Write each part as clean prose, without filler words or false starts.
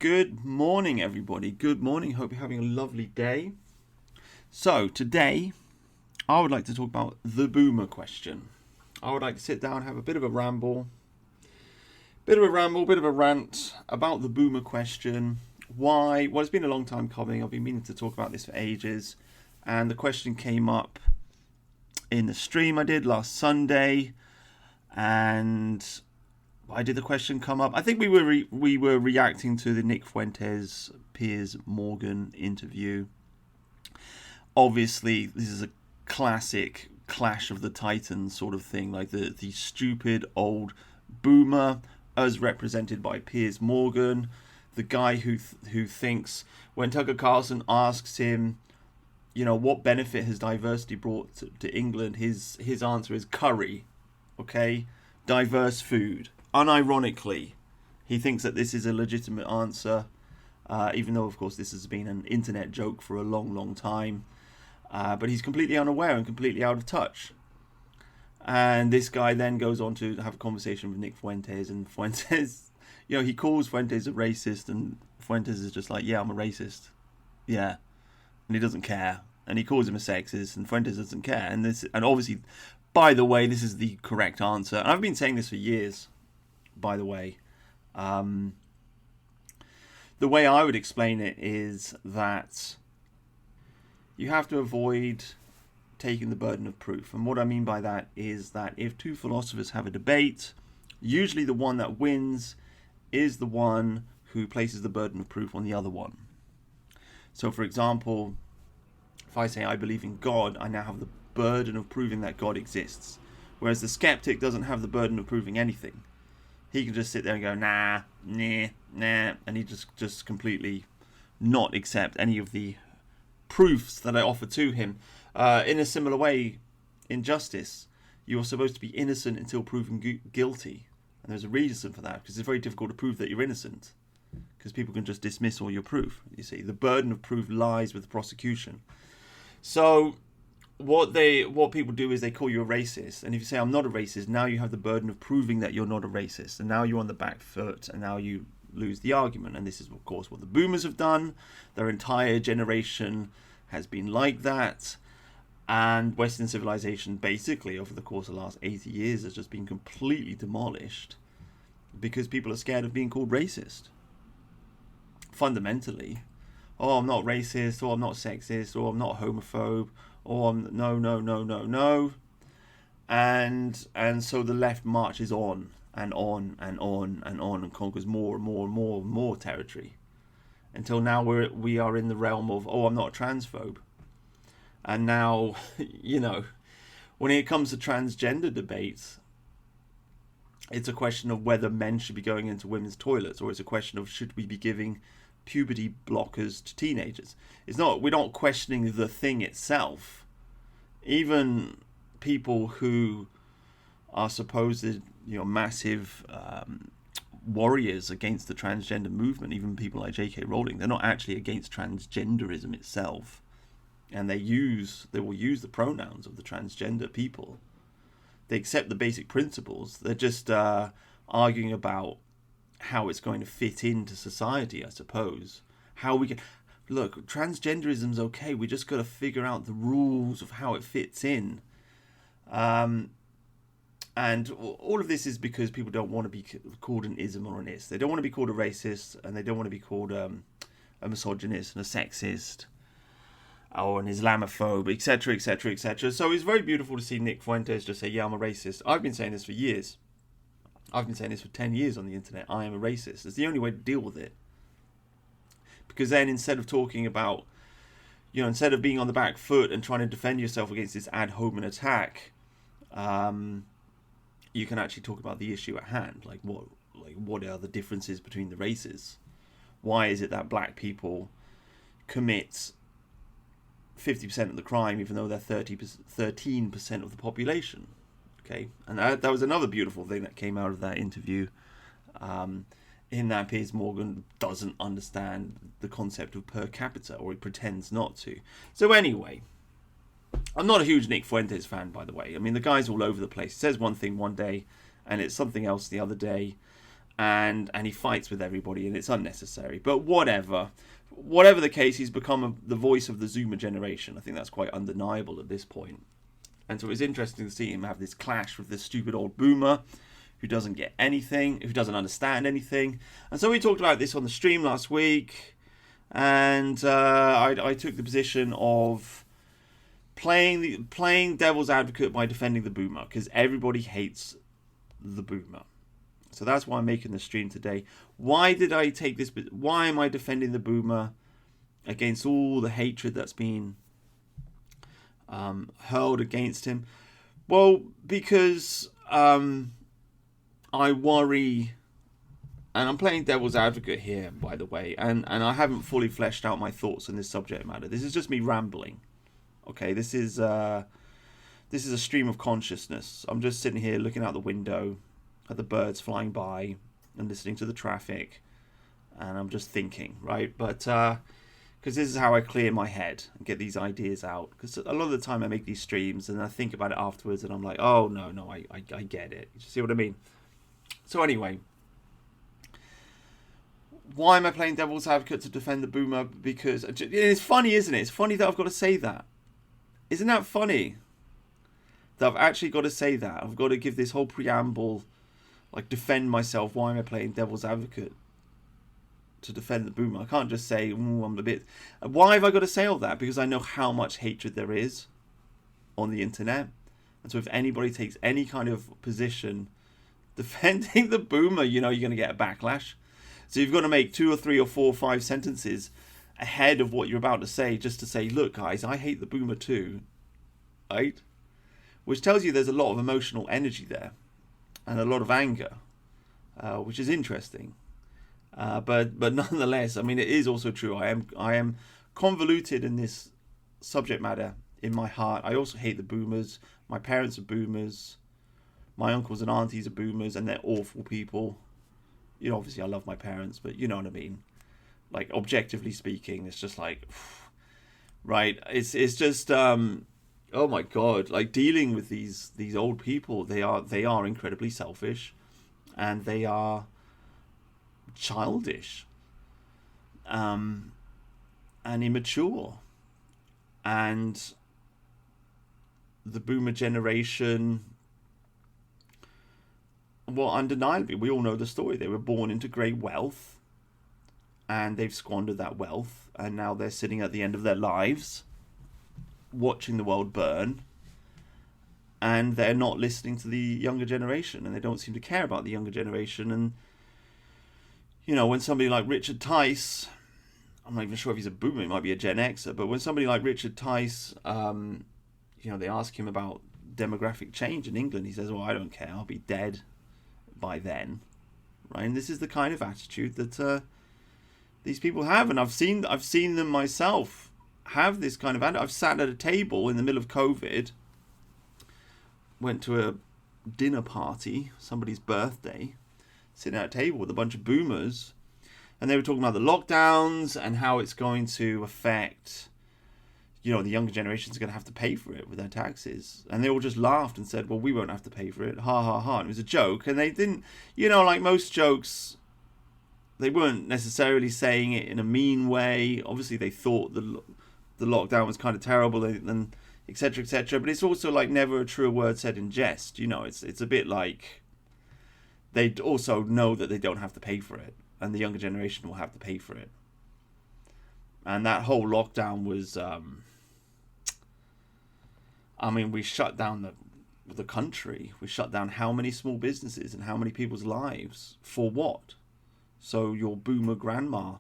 Good morning, everybody. Good morning. Hope you're having a lovely day. So, today, I would like to talk about the boomer question. I would like to sit down and have a bit of a ramble, bit of a rant about the boomer question. Why? Well, it's been a long time coming. I've been meaning to talk about this for ages. And the question came up in the stream I did last Sunday. And why did the question come up? I think we were reacting to the Nick Fuentes Piers Morgan interview. Obviously, this is a classic Clash of the Titans sort of thing, like the stupid old boomer as represented by Piers Morgan, the guy who thinks when Tucker Carlson asks him, what benefit has diversity brought to England, his answer is curry, okay, diverse food. Unironically, he thinks that this is a legitimate answer, even though, of course, this has been an internet joke for a long, long time. But he's completely unaware and completely out of touch. And this guy then goes on to have a conversation with Nick Fuentes, and Fuentes, he calls Fuentes a racist, and Fuentes is just like, yeah, I'm a racist. Yeah. And he doesn't care. And he calls him a sexist, and Fuentes doesn't care. And obviously, by the way, this is the correct answer. And I've been saying this for years, by the way. The way I would explain it is that you have to avoid taking the burden of proof. And what I mean by that is that if two philosophers have a debate, usually the one that wins is the one who places the burden of proof on the other one. So, for example, if I say I believe in God, I now have the burden of proving that God exists. Whereas the skeptic doesn't have the burden of proving anything. He can just sit there and go, nah, and he just completely not accept any of the proofs that I offer to him. In a similar way, in justice, you're supposed to be innocent until proven guilty. And there's a reason for that, because it's very difficult to prove that you're innocent, because people can just dismiss all your proof. You see, the burden of proof lies with the prosecution. So what people do is they call you a racist, and if you say I'm not a racist, now you have the burden of proving that you're not a racist, and now you're on the back foot, and now you lose the argument. And this is, of course, what the boomers have done. Their entire generation has been like that, and Western civilization basically over the course of the last 80 years has just been completely demolished because people are scared of being called racist. Fundamentally, I'm not racist, or I'm not sexist, or I'm not homophobe, or I'm no. And so the left marches on and on and on and on and conquers more and more and more and more territory until now we are in the realm of, I'm not a transphobe. And now, when it comes to transgender debates, it's a question of whether men should be going into women's toilets, or it's a question of should we be giving puberty blockers to teenagers. We're not questioning the thing itself. Even people who are supposed, massive warriors against the transgender movement, even people like J.K. Rowling, they're not actually against transgenderism itself. And they will use the pronouns of the transgender people. They accept the basic principles. They're just arguing about how it's going to fit into society, I suppose. How we can... Look, transgenderism's okay. We just got to figure out the rules of how it fits in. And all of this is because people don't want to be called an ism or an is. They don't want to be called a racist, and they don't want to be called a misogynist and a sexist or an Islamophobe, etc., etc., etc. So it's very beautiful to see Nick Fuentes just say, yeah, I'm a racist. I've been saying this for years. I've been saying this for 10 years on the internet. I am a racist. It's the only way to deal with it. Because then instead of talking about, instead of being on the back foot and trying to defend yourself against this ad hominem attack, you can actually talk about the issue at hand. What are the differences between the races? Why is it that black people commit 50% of the crime, even though they're 13% of the population? Okay, and that was another beautiful thing that came out of that interview. In that Piers Morgan doesn't understand the concept of per capita, or he pretends not to. So anyway, I'm not a huge Nick Fuentes fan, by the way. I mean, the guy's all over the place. He says one thing one day, and it's something else the other day. and he fights with everybody, and it's unnecessary. But whatever the case, he's become the voice of the Zoomer generation. I think that's quite undeniable at this point. And so it's interesting to see him have this clash with this stupid old boomer who doesn't get anything, who doesn't understand anything. And so we talked about this on the stream last week, and I took the position of playing devil's advocate by defending the boomer, because everybody hates the boomer. So that's why I'm making the stream today. Why did I take this? Why am I defending the boomer against all the hatred that's been hurled against him? Well, because I worry, and I'm playing devil's advocate here, by the way, and I haven't fully fleshed out my thoughts on this subject matter. This is just me rambling. Okay, this is a stream of consciousness. I'm just sitting here looking out the window at the birds flying by and listening to the traffic, and I'm just thinking, right? But because this is how I clear my head and get these ideas out. Because a lot of the time I make these streams and I think about it afterwards, and I'm like, oh no, I get it. You see what I mean? So anyway, why am I playing devil's advocate to defend the boomer? Because it's funny, isn't it? It's funny that I've got to say that. Isn't that funny? That I've actually got to say that. I've got to give this whole preamble, like defend myself. Why am I playing devil's advocate to defend the boomer? I can't just say, I'm a bit... Why have I got to say all that? Because I know how much hatred there is on the internet. And so if anybody takes any kind of position defending the boomer, you're going to get a backlash. So you've got to make 2 or 3 or 4 or 5 sentences ahead of what you're about to say, just to say, look, guys, I hate the boomer too. Right? Which tells you there's a lot of emotional energy there and a lot of anger, which is interesting. But nonetheless, I mean, it is also true. I am convoluted in this subject matter in my heart. I also hate the boomers. My parents are boomers. My uncles and aunties are boomers, and they're awful people. Obviously I love my parents, but you know what I mean. Like, objectively speaking, it's just like, right? It's just oh my god! Like, dealing with these old people, they are incredibly selfish, and they are childish, and immature, and the boomer generation. Well, undeniably, we all know the story. They were born into great wealth, and they've squandered that wealth, and now they're sitting at the end of their lives, watching the world burn, and they're not listening to the younger generation, and they don't seem to care about the younger generation. And, when somebody like Richard Tice, I'm not even sure if he's a boomer, he might be a Gen Xer, but when somebody like Richard Tice, they ask him about demographic change in England, he says, well, I don't care, I'll be dead by then, right? And this is the kind of attitude that these people have, and I've seen them myself have this kind of attitude. I've sat at a table in the middle of COVID, went to a dinner party, somebody's birthday, sitting at a table with a bunch of boomers, and they were talking about the lockdowns and how it's going to affect, the younger generation's going to have to pay for it with their taxes. And they all just laughed and said, well, we won't have to pay for it. Ha, ha, ha. And it was a joke. And they didn't, like most jokes, they weren't necessarily saying it in a mean way. Obviously, they thought the lockdown was kind of terrible, and et cetera, et cetera. But it's also like never a true word said in jest. It's a bit like they also know that they don't have to pay for it, and the younger generation will have to pay for it. And that whole lockdown was... we shut down the country. We shut down how many small businesses and how many people's lives for what? So your boomer grandma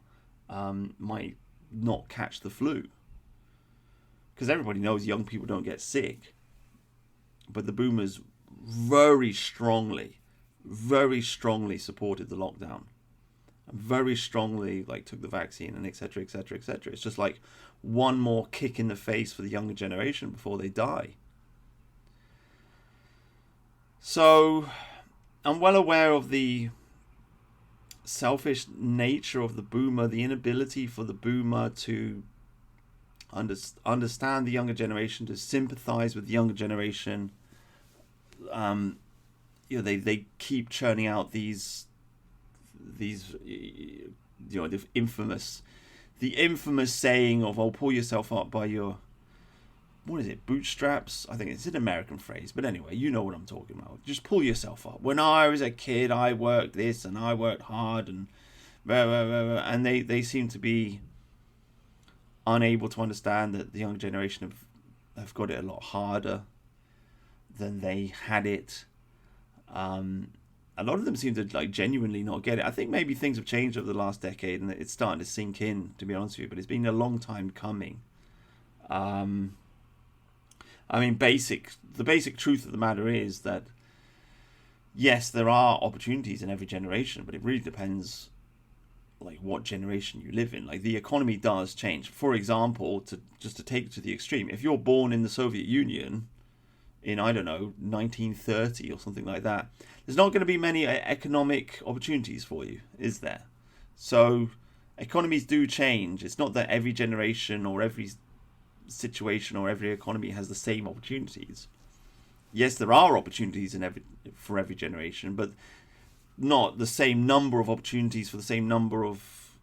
might not catch the flu. Because everybody knows young people don't get sick. But the boomers very strongly supported the lockdown. And very strongly took the vaccine and etc, etc, etc. It's just like one more kick in the face for the younger generation before they die. So I'm well aware of the selfish nature of the boomer, the inability for the boomer to understand the younger generation, to sympathize with the younger generation. They keep churning out these the infamous saying of, "Oh, pull yourself up by your," what is it, bootstraps? I think it's an American phrase, but anyway, you know what I'm talking about. Just pull yourself up. When I was a kid, I worked this and I worked hard, and blah, blah, blah, blah. And they seem to be unable to understand that the younger generation have got it a lot harder than they had it. A lot of them seem to like genuinely not get it. I think maybe things have changed over the last decade and it's starting to sink in, to be honest with you, but it's been a long time coming. I mean, the basic truth of the matter is that, yes, there are opportunities in every generation, but it really depends like what generation you live in. Like, the economy does change. For example, to take it to the extreme, if you're born in the Soviet Union in, I don't know, 1930 or something like that, there's not going to be many economic opportunities for you, is there? So economies do change. It's not that every generation or every situation or every economy has the same opportunities. Yes, there are opportunities for every generation, but not the same number of opportunities for the same number of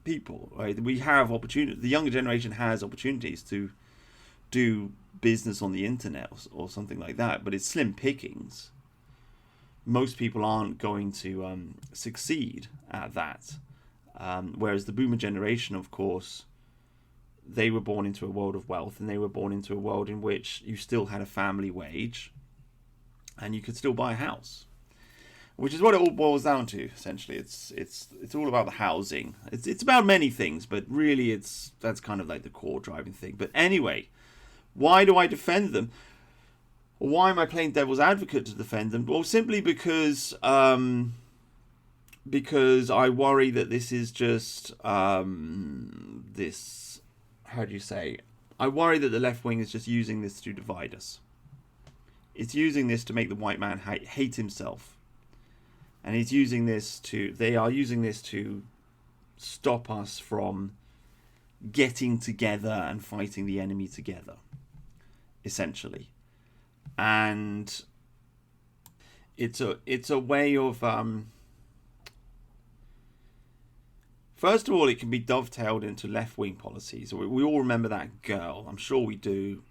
people, right? We have opportunity. The younger generation has opportunities to do business on the internet or something like that, but it's slim pickings. Most people aren't going to succeed at that. Whereas the boomer generation, of course, they were born into a world of wealth, and they were born into a world in which you still had a family wage and you could still buy a house, which is what it all boils down to. Essentially, it's all about the housing. It's about many things, but really that's kind of like the core driving thing. But anyway, why do I defend them? Why am I playing devil's advocate to defend them? Well, simply because I worry that this is just this. How do you say? I worry that the left wing is just using this to divide us. It's using this to make the white man hate himself, and they are using this to stop us from getting together and fighting the enemy together, essentially. And it's a way of first of all, it can be dovetailed into left-wing policies. We all remember that girl, I'm sure we do,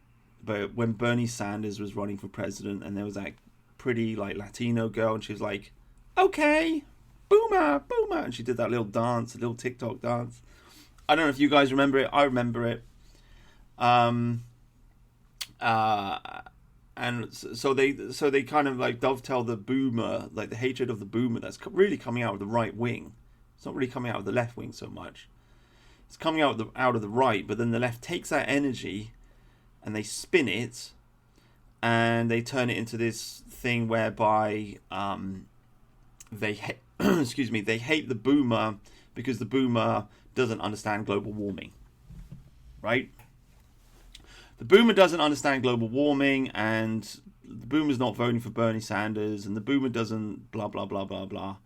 but when Bernie Sanders was running for president, and there was that pretty like Latino girl, and she was like, "Okay, boomer, boomer," and she did that little dance, a little TikTok dance. I don't know if you guys remember it. I remember it. And so they kind of like dovetail the boomer, like the hatred of the boomer that's really coming out of the right wing. It's not really coming out of the left wing so much. It's coming out of the right, but then the left takes that energy and they spin it and they turn it into this thing whereby they hate the boomer because the boomer doesn't understand global warming, right? The boomer doesn't understand global warming, and the boomer's not voting for Bernie Sanders, and the boomer doesn't blah blah blah blah blah,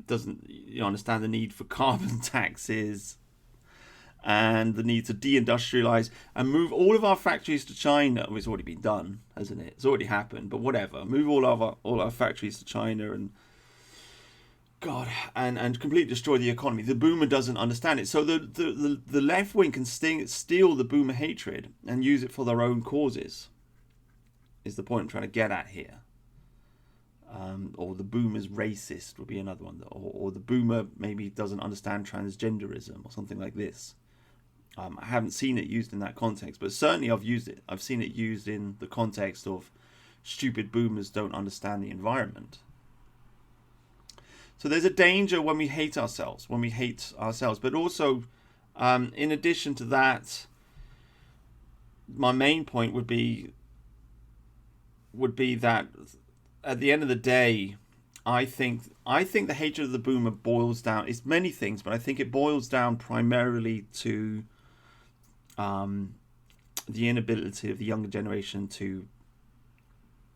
doesn't understand the need for carbon taxes and the need to deindustrialize and move all of our factories to China. Well, it's already been done, hasn't it? It's already happened, but whatever. Move all our factories to China and completely destroy the economy. The boomer doesn't understand it. So the left wing can steal the boomer hatred and use it for their own causes, is the point I'm trying to get at here. Or the boomer's racist would be another one. Or the boomer maybe doesn't understand transgenderism or something like this. I haven't seen it used in that context, but certainly I've seen it used in the context of stupid boomers don't understand the environment. So there's a danger when we hate ourselves, but also, in addition to that, my main point would be that at the end of the day, I think the hatred of the boomer boils down. It's many things, but I think it boils down primarily to the inability of the younger generation to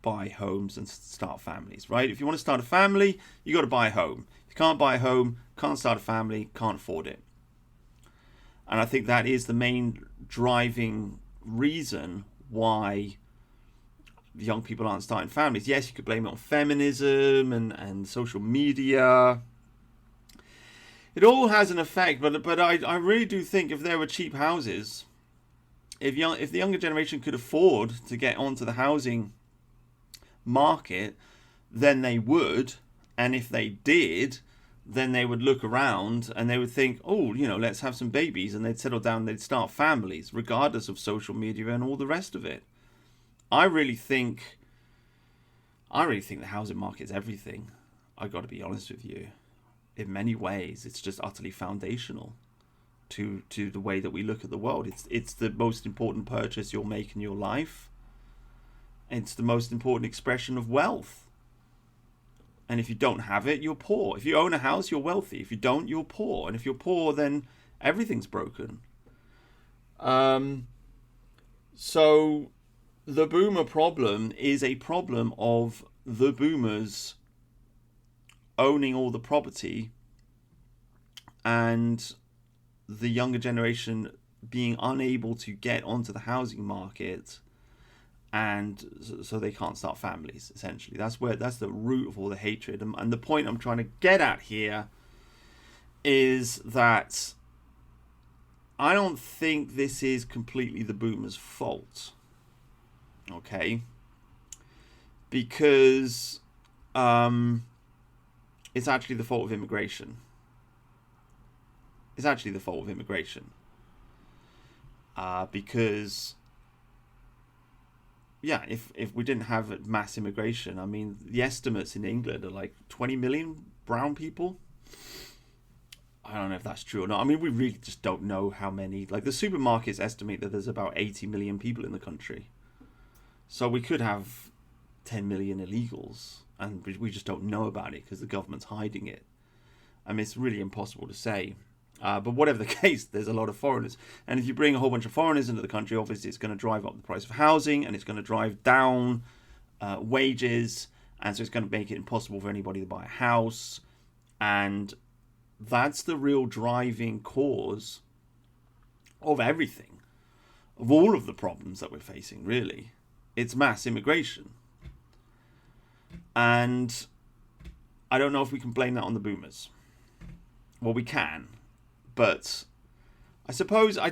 buy homes and start families, right? If you want to start a family, you got to buy a home. If you can't buy a home, can't start a family, can't afford it. And I think that is the main driving reason why young people aren't starting families. Yes, you could blame it on feminism and social media, It all has an effect, but I really do think if there were cheap houses, if the younger generation could afford to get onto the housing market, then they would. And if they did, then they would look around and they would think, oh, let's have some babies, and they'd settle down, they'd start families, regardless of social media and all the rest of it. I really think the housing market's everything. I got to be honest with you. In many ways, it's just utterly foundational to the way that we look at the world. It's the most important purchase you'll make in your life. It's the most important expression of wealth. And if you don't have it, you're poor. If you own a house, you're wealthy. If you don't, you're poor. And if you're poor, then everything's broken. So the boomer problem is a problem of the boomers owning all the property and the younger generation being unable to get onto the housing market, and so they can't start families. Essentially, that's the root of all the hatred. And the point I'm trying to get at here is that I don't think this is completely the boomers' fault. Okay, because it's actually the fault of immigration. It's actually the fault of immigration. Because, yeah, if we didn't have mass immigration, I mean, the estimates in England are like 20 million brown people. I don't know if that's true or not. I mean, we really just don't know how many. Like, the supermarkets estimate that there's about 80 million people in the country. So we could have 10 million illegals, and we just don't know about it because the government's hiding it. I mean, it's really impossible to say. But whatever the case, there's a lot of foreigners. And if you bring a whole bunch of foreigners into the country, obviously it's going to drive up the price of housing, and it's going to drive down wages. And so it's going to make it impossible for anybody to buy a house. And that's the real driving cause of everything, of all of the problems that we're facing, really. It's mass immigration. And I don't know if we can blame that on the boomers. Well, we can. But I suppose, I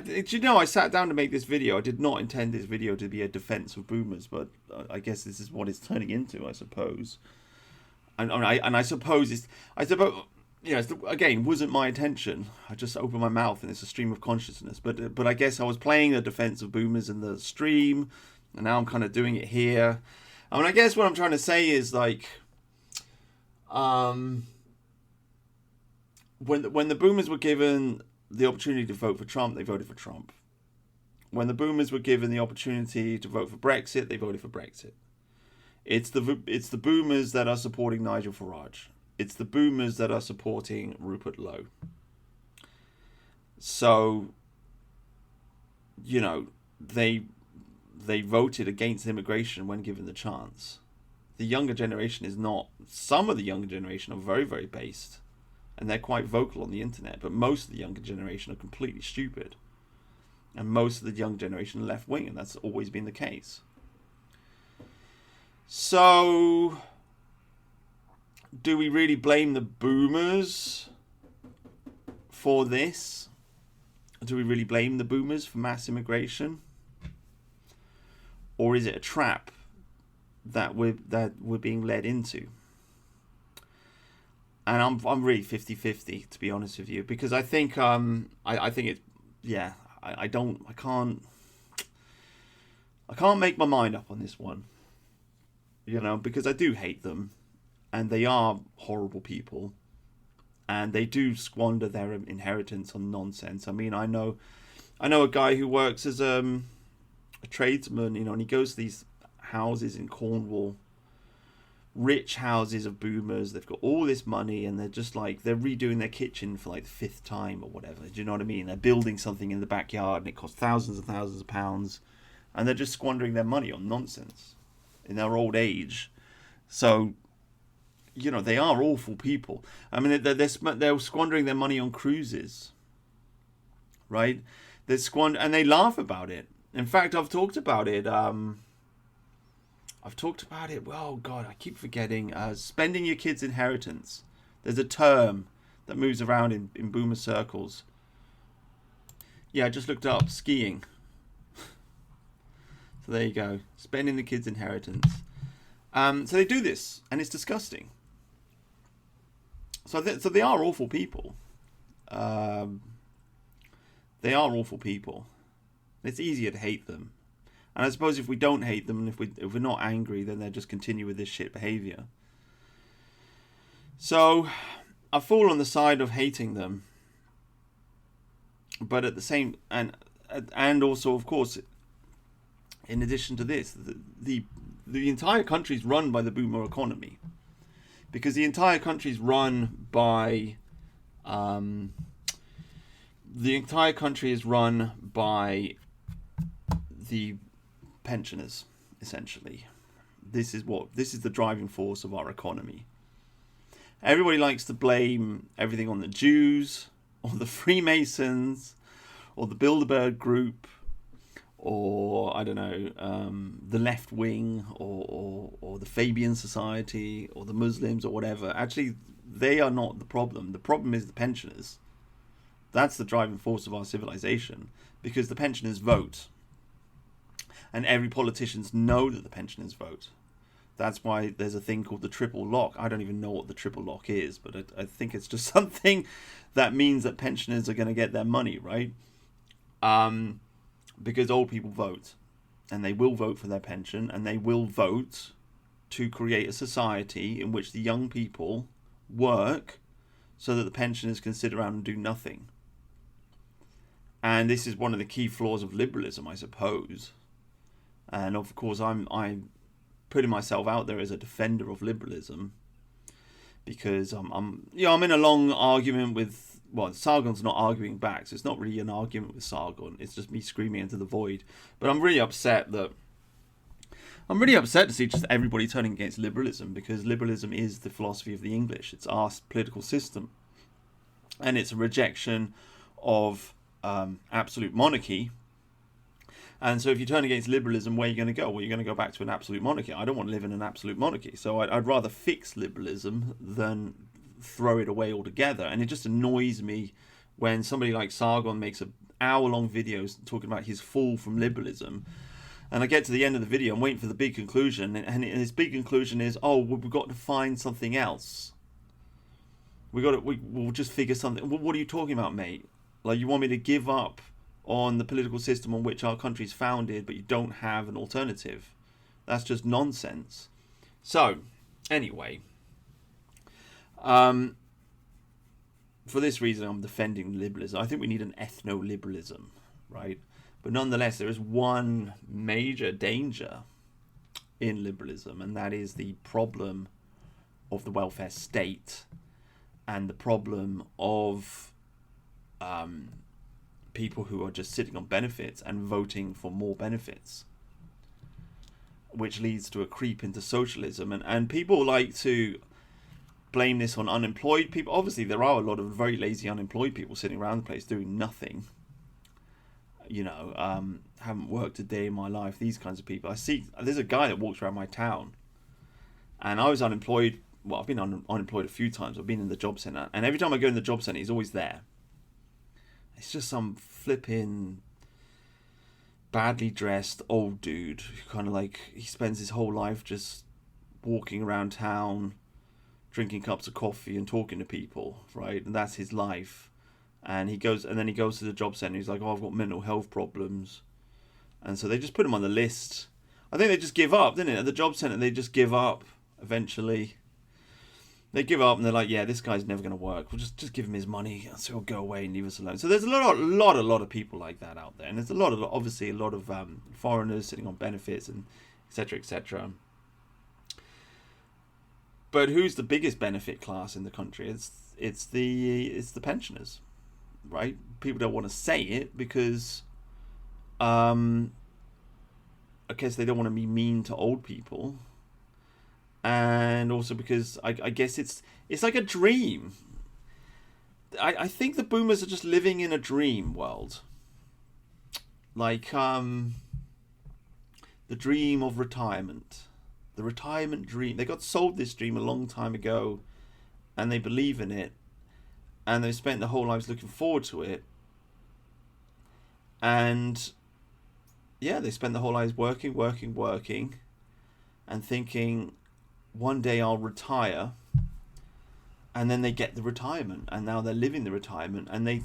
sat down to make this video. I did not intend this video to be a defense of boomers, but I guess this is what it's turning into, I suppose. And I suppose again, wasn't my intention. I just opened my mouth and it's a stream of consciousness. But I guess I was playing the defense of boomers in the stream, and now I'm kind of doing it here. I mean, I guess what I'm trying to say is, like, when the boomers were given the opportunity to vote for Trump, they voted for Trump. When the boomers were given the opportunity to vote for Brexit, they voted for Brexit. It's the boomers that are supporting Nigel Farage. It's the boomers that are supporting Rupert Lowe. So, they voted against immigration when given the chance. The younger generation is not. Some of the younger generation are very, very based. And they're quite vocal on the internet. But most of the younger generation are completely stupid. And most of the young generation are left-wing. And that's always been the case. So, do we really blame the boomers for this? Do we really blame the boomers for mass immigration? Or is it a trap that we're being led into? And I'm really 50-50, to be honest with you, because I think I think it, yeah, I can't make my mind up on this one, because I do hate them, and they are horrible people, and they do squander their inheritance on nonsense. I mean, I know a guy who works as a tradesman, and he goes to these houses in Cornwall, rich houses of boomers. They've got all this money, and they're just like, they're redoing their kitchen for like the 5th time or whatever. Do you know what I mean? They're building something in the backyard, and it costs thousands and thousands of pounds, and they're just squandering their money on nonsense in their old age. So, they are awful people. I mean, they're squandering their money on cruises, right? And they laugh about it. In fact, I've talked about it. Well, God, I keep forgetting. Spending your kid's inheritance. There's a term that moves around in boomer circles. Yeah, I just looked up skiing. So there you go, spending the kids' inheritance. So they do this, and it's disgusting. So they are awful people. They are awful people. It's easier to hate them. And I suppose if we don't hate them, and if we're not angry, then they'll just continue with this shit behaviour. So I fall on the side of hating them. But at the same, and also, of course, in addition to this, the entire country is run by the boomer economy, because the entire country is run by the pensioners, essentially. This is the driving force of our economy. Everybody likes to blame everything on the Jews, or the Freemasons, or the Bilderberg Group, or I don't know, the left wing, or the Fabian Society, or the Muslims, or whatever. Actually, they are not the problem. The problem is the pensioners. That's the driving force of our civilization, because the pensioners vote, and every politician knows that the pensioners vote. That's why there's a thing called the triple lock. I don't even know what the triple lock is, but I think it's just something that means that pensioners are going to get their money, right? Because old people vote, and they will vote for their pension, and they will vote to create a society in which the young people work so that the pensioners can sit around and do nothing. And this is one of the key flaws of liberalism, I suppose. And of course, I'm putting myself out there as a defender of liberalism, because I'm in a long argument with, well, Sargon's not arguing back, so it's not really an argument with Sargon. It's just me screaming into the void. But I'm really upset to see just everybody turning against liberalism, because liberalism is the philosophy of the English. It's our political system, and it's a rejection of absolute monarchy. And so if you turn against liberalism, where are you going to go? Well, you're going to go back to an absolute monarchy. I don't want to live in an absolute monarchy. So I'd rather fix liberalism than throw it away altogether. And it just annoys me when somebody like Sargon makes an hour-long video talking about his fall from liberalism. And I get to the end of the video, I'm waiting for the big conclusion. And his big conclusion is, oh, well, we've got to find something else. We'll just figure something. What are you talking about, mate? Like, you want me to give up on the political system on which our country is founded, but you don't have an alternative? That's just nonsense. So, anyway, for this reason, I'm defending liberalism. I think we need an ethno-liberalism, right? But nonetheless, there is one major danger in liberalism, and that is the problem of the welfare state, and the problem of people who are just sitting on benefits and voting for more benefits, which leads to a creep into socialism. And people like to blame this on unemployed people. Obviously, there are a lot of very lazy unemployed people sitting around the place doing nothing. Haven't worked a day in my life. These kinds of people. I see. There's a guy that walks around my town, and I was unemployed. Well, I've been unemployed a few times. I've been in the job centre, and every time I go in the job centre, he's always there. It's just some flipping badly dressed old dude who kind of like, he spends his whole life just walking around town, drinking cups of coffee and talking to people, right? And that's his life. And he goes to the job centre. He's like, oh, I've got mental health problems. And so they just put him on the list. I think they just give up, didn't it? At the job centre, they just give up eventually. They give up and they're like, yeah, this guy's never going to work. We'll just give him his money, so he'll go away and leave us alone. So there's a lot of people like that out there. And there's obviously a lot of foreigners sitting on benefits and et cetera, et cetera. But who's the biggest benefit class in the country? It's the pensioners, right? People don't want to say it because I guess they don't want to be mean to old people. And also because I guess it's like a dream. I think the boomers are just living in a dream world. Like the dream of retirement. The retirement dream. They got sold this dream a long time ago, and they believe in it. and they've spent their whole lives looking forward to it. And yeah, they spend their whole lives working, and thinking, one day I'll retire. And then they get the retirement, and now they're living the retirement, and they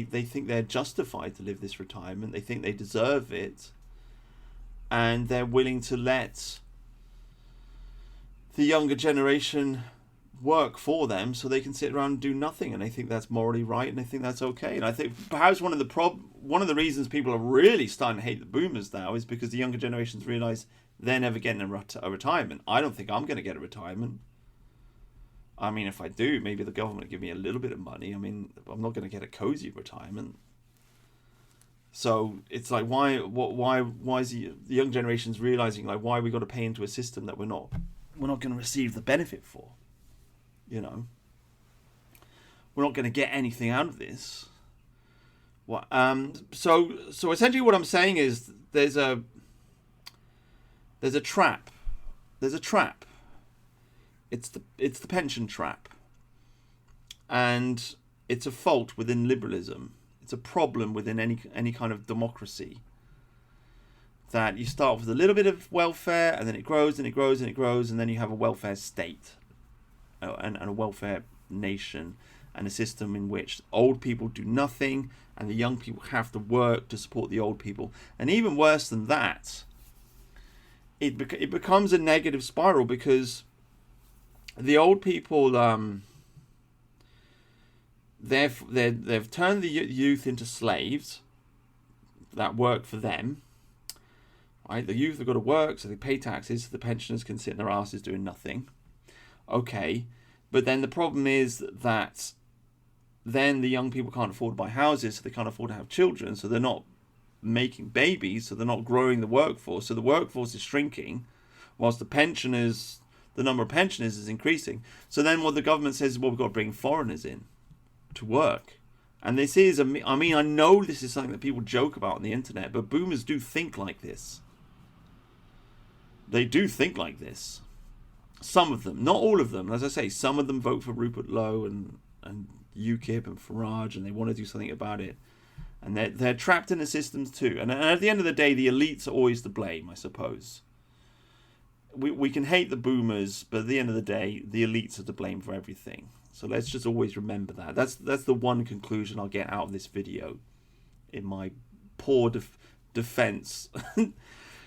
think they're justified to live this retirement. They think they deserve it, and they're willing to let the younger generation work for them so they can sit around and do nothing. And they think that's morally right, and they think that's okay. And I think perhaps one of the reasons people are really starting to hate the boomers now is because the younger generations realise they're never getting a retirement. I don't think I'm going to get a retirement. I mean, if I do, maybe the government will give me a little bit of money. I mean, I'm not going to get a cozy retirement. So it's like, why is the young generations realizing, like, why we got to pay into a system that we're not going to receive the benefit for? You know, we're not going to get anything out of this. So essentially, what I'm saying is there's a trap. There's a trap. It's the pension trap, and it's a fault within liberalism. It's a problem within any kind of democracy. That you start with a little bit of welfare, and then it grows and it grows and it grows, and then you have a welfare state, and a welfare nation, and a system in which old people do nothing, and the young people have to work to support the old people. And even worse than that, it becomes a negative spiral, because the old people, they've turned the youth into slaves that work for them. Right? The youth have got to work, so they pay taxes. So the pensioners can sit in their asses doing nothing. Okay, but then the problem is that then the young people can't afford to buy houses, so they can't afford to have children, so they're not making babies, so they're not growing the workforce. So the workforce is shrinking, whilst the number of pensioners is increasing. So then what the government says is, well, we've got to bring foreigners in to work. And this is, I know this is something that people joke about on the internet, but boomers do think like this. They do think like this. Some of them, not all of them. As I say, some of them vote for Rupert Lowe and UKIP and Farage, and they want to do something about it. And they're trapped in the systems too. And at the end of the day, the elites are always to blame, I suppose. We can hate the boomers, but at the end of the day, the elites are to blame for everything. So let's just always remember that. That's the one conclusion I'll get out of this video, in my poor defense.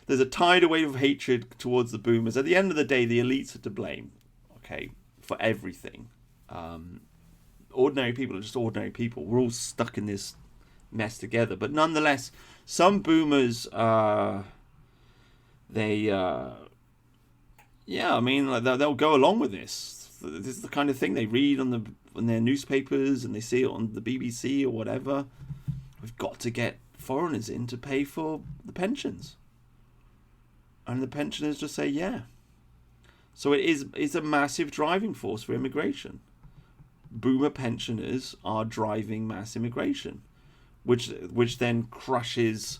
There's a tidal wave of hatred towards the boomers. At the end of the day, the elites are to blame, okay, for everything. Ordinary people are just ordinary people. We're all stuck in this mess together. But nonetheless, some boomers, yeah, I mean, like, they'll go along with this. This is the kind of thing they read on their newspapers, and they see it on the BBC or whatever. We've got to get foreigners in to pay for the pensions. And the pensioners just say, yeah. So it's a massive driving force for immigration. Boomer pensioners are driving mass immigration, which then crushes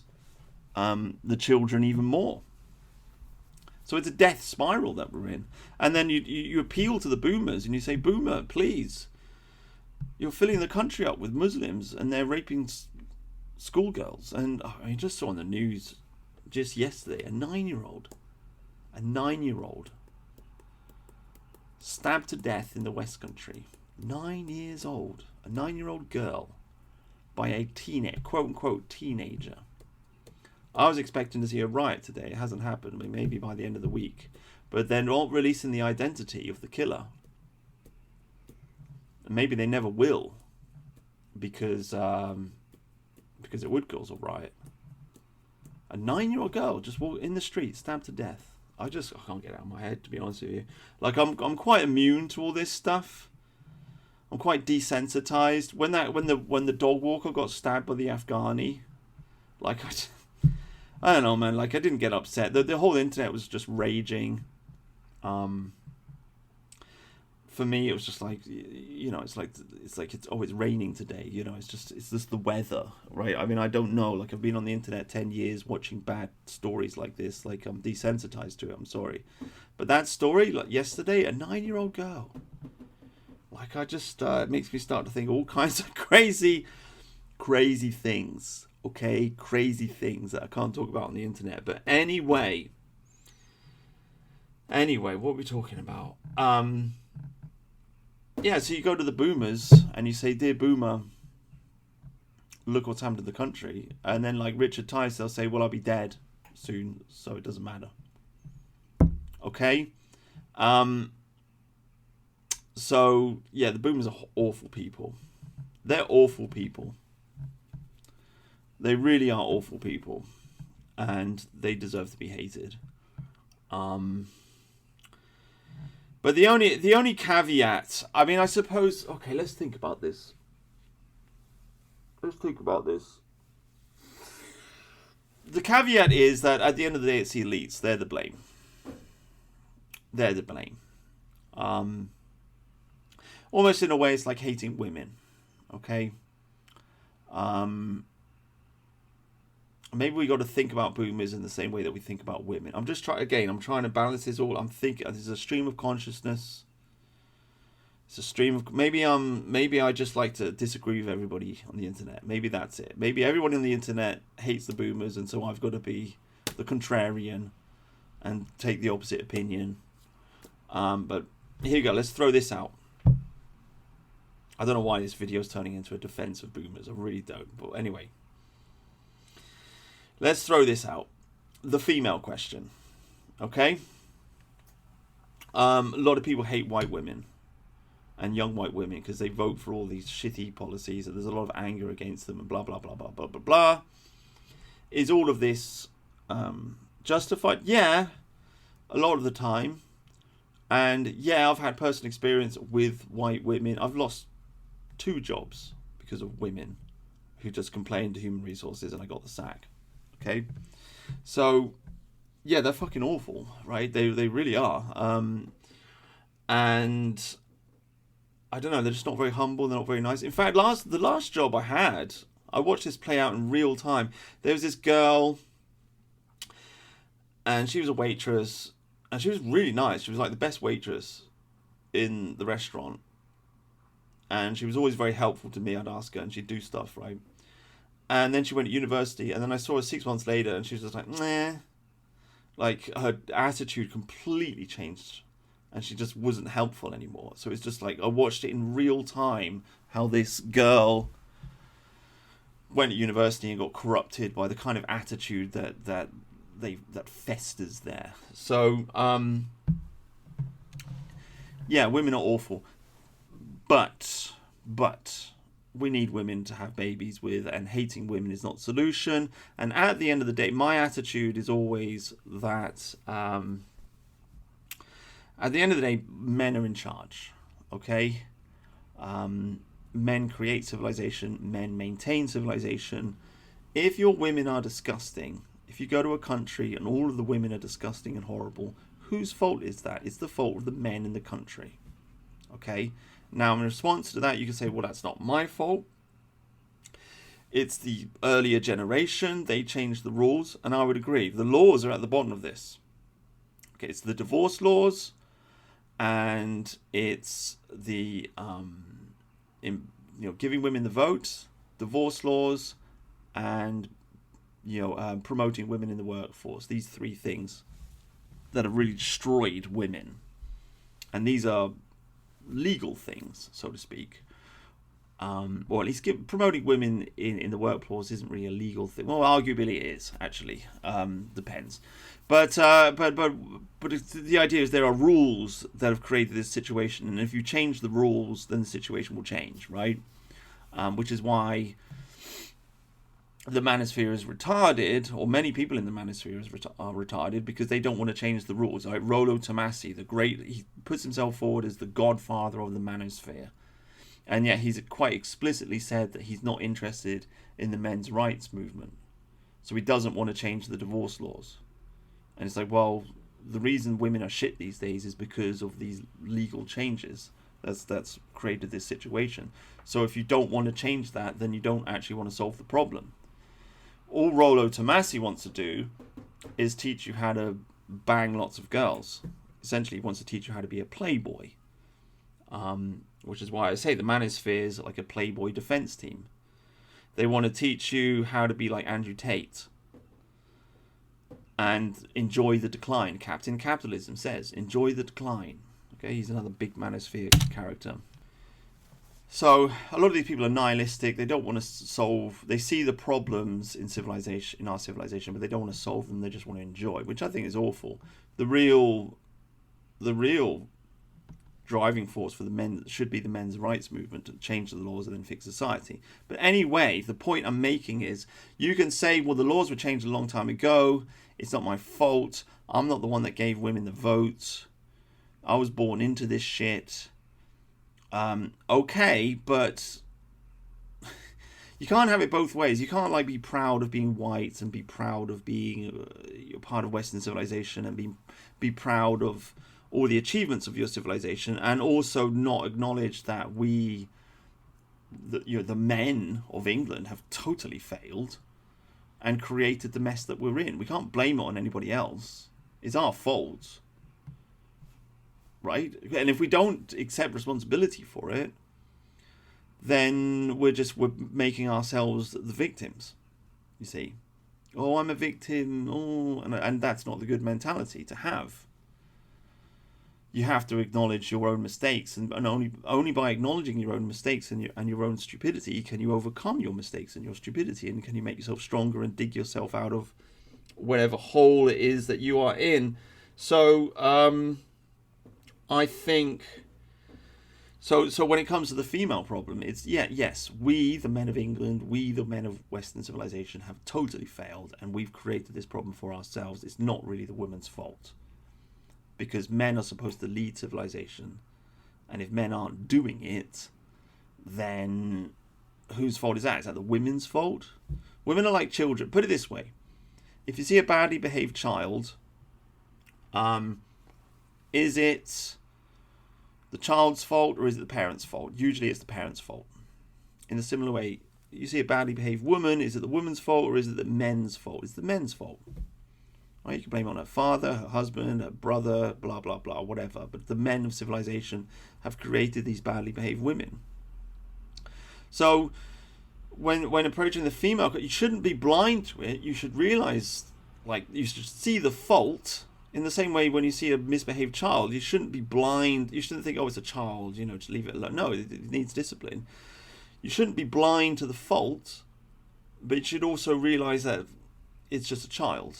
the children even more. So it's a death spiral that we're in. And then you appeal to the boomers and you say, Boomer, please, you're filling the country up with Muslims and they're raping schoolgirls. And I just saw on the news just yesterday, a 9-year-old stabbed to death in the West Country. 9 years old. A 9-year-old girl by a quote-unquote teenager. I was expecting to see a riot today. It hasn't happened. I mean, maybe by the end of the week. But they're not releasing the identity of the killer. And maybe they never will. Because it would cause a riot. A 9-year-old girl just walked in the street, stabbed to death. I can't get it out of my head, to be honest with you. Like, I'm quite immune to all this stuff. I'm quite desensitized. When the dog walker got stabbed by the Afghani, like, I don't know, man. Like, I didn't get upset. The whole internet was just raging. For me, it was just like, you know, it's always raining today. You know, it's just the weather, right? I mean, I don't know. Like, I've been on the internet 10 years watching bad stories like this. Like, I'm desensitized to it. I'm sorry, but that story, like yesterday, a 9-year-old girl Like, I just, it makes me start to think all kinds of crazy things. Okay, crazy things that I can't talk about on the internet. But anyway, what are we talking about? Yeah, so you go to the boomers and you say, "Dear boomer, look what's happened to the country." And then, like Richard Tice, they'll say, "Well, I'll be dead soon, so it doesn't matter." Okay? So, yeah, the boomers are awful people. They're awful people. They really are awful people. And they deserve to be hated. But the only caveat, I mean, I suppose, okay, let's think about this. The caveat is that at the end of the day, it's the elites. They're the blame. Almost in a way, it's like hating women. Okay? Maybe we got to think about boomers in the same way that we think about women. I'm trying to balance this all. I'm thinking there's a stream of consciousness. It's a stream of maybe I just like to disagree with everybody on the internet. Maybe that's it. Maybe everyone on the internet hates the boomers, and so I've got to be the contrarian and take the opposite opinion. But here you go. Let's throw this out. I don't know why this video is turning into a defense of boomers. I really don't. But anyway. Let's throw this out. The female question. Okay? A lot of people hate white women and young white women because they vote for all these shitty policies and there's a lot of anger against them and blah, blah, blah, blah, blah, blah, blah. Is all of this justified? Yeah, a lot of the time. And yeah, I've had personal experience with white women. I've lost 2 jobs because of women who just complained to human resources and I got the sack. Okay, so yeah, they're fucking awful, right? They really are. And I don't know, they're just not very humble. They're not very nice. In fact, the last job I had, I watched this play out in real time. There was this girl, and she was a waitress, and she was really nice. She was like the best waitress in the restaurant, and she was always very helpful to me. I'd ask her, and she'd do stuff, right? And then she went to university, and then I saw her 6 months later, and she was just like, nah. Like, her attitude completely changed, and she just wasn't helpful anymore. So it's just like, I watched it in real time, how this girl went to university and got corrupted by the kind of attitude that festers there. So, yeah, women are awful. But we need women to have babies with, and hating women is not the solution. And at the end of the day, my attitude is always that at the end of the day, men are in charge. Okay? Men create civilization, men maintain civilization. If your women are disgusting, if you go to a country and all of the women are disgusting and horrible, whose fault is that? It's the fault of the men in the country. Okay? Now, in response to that, you can say, well, that's not my fault. It's the earlier generation. They changed the rules. And I would agree. The laws are at the bottom of this. Okay, it's the divorce laws. And it's the, giving women the vote, divorce laws, and, promoting women in the workforce. These 3 things that have really destroyed women. And these are legal things, so to speak, or at least promoting women in the workforce isn't really a legal thing. Well, arguably it is, actually. Depends, but the idea is there are rules that have created this situation, and if you change the rules, then the situation will change, right? Which is why the manosphere is retarded, or many people in the manosphere are retarded, because they don't want to change the rules. Like Rollo Tomassi, he puts himself forward as the godfather of the manosphere. And yet he's quite explicitly said that he's not interested in the men's rights movement. So he doesn't want to change the divorce laws. And it's like, well, the reason women are shit these days is because of these legal changes. That's created this situation. So if you don't want to change that, then you don't actually want to solve the problem. All Rollo Tomassi wants to do is teach you how to bang lots of girls. Essentially, he wants to teach you how to be a playboy. which is why I say the manosphere is like a Playboy defense team. They want to teach you how to be like Andrew Tate and enjoy the decline. Captain Capitalism says, enjoy the decline. Okay, he's another big manosphere character. So a lot of these people are nihilistic. They don't want to solve. They see the problems in civilization, in our civilization, but they don't want to solve them. They just want to enjoy, which I think is awful. The real driving force for the men should be the men's rights movement to change the laws and then fix society. But anyway, the point I'm making is, you can say, well, the laws were changed a long time ago. It's not my fault. I'm not the one that gave women the vote. I was born into this shit. Okay, but you can't have it both ways. You can't like be proud of being white and be proud of being you're part of Western civilization and be proud of all the achievements of your civilization, and also not acknowledge that the men of England have totally failed and created the mess that we're in. We can't blame it on anybody else. It's our fault. Right? And if we don't accept responsibility for it, then we're making ourselves the victims. You see, oh, I'm a victim. Oh, and that's not the good mentality to have. You have to acknowledge your own mistakes, and only by acknowledging your own mistakes and your own stupidity can you overcome your mistakes and your stupidity, and can you make yourself stronger and dig yourself out of whatever hole it is that you are in. So I think so when it comes to the female problem, it's yes, we, the men of England, we, the men of Western civilization, have totally failed, and we've created this problem for ourselves. It's not really the women's fault, because men are supposed to lead civilization, and if men aren't doing it, then whose fault is that? Is that the women's fault? Women are like children. Put it this way: if you see a badly behaved child, is it the child's fault or is it the parent's fault? Usually it's the parent's fault. In a similar way, you see a badly behaved woman, is it the woman's fault or is it the men's fault? It's the men's fault. Right? You can blame it on her father, her husband, her brother, blah, blah, blah, whatever. But the men of civilization have created these badly behaved women. So when approaching the female, you shouldn't be blind to it. You should realize, like, you should see the fault. In the same way, when you see a misbehaved child, you shouldn't be blind. You shouldn't think, oh, it's a child, just leave it alone. No, it needs discipline. You shouldn't be blind to the fault, but you should also realize that it's just a child.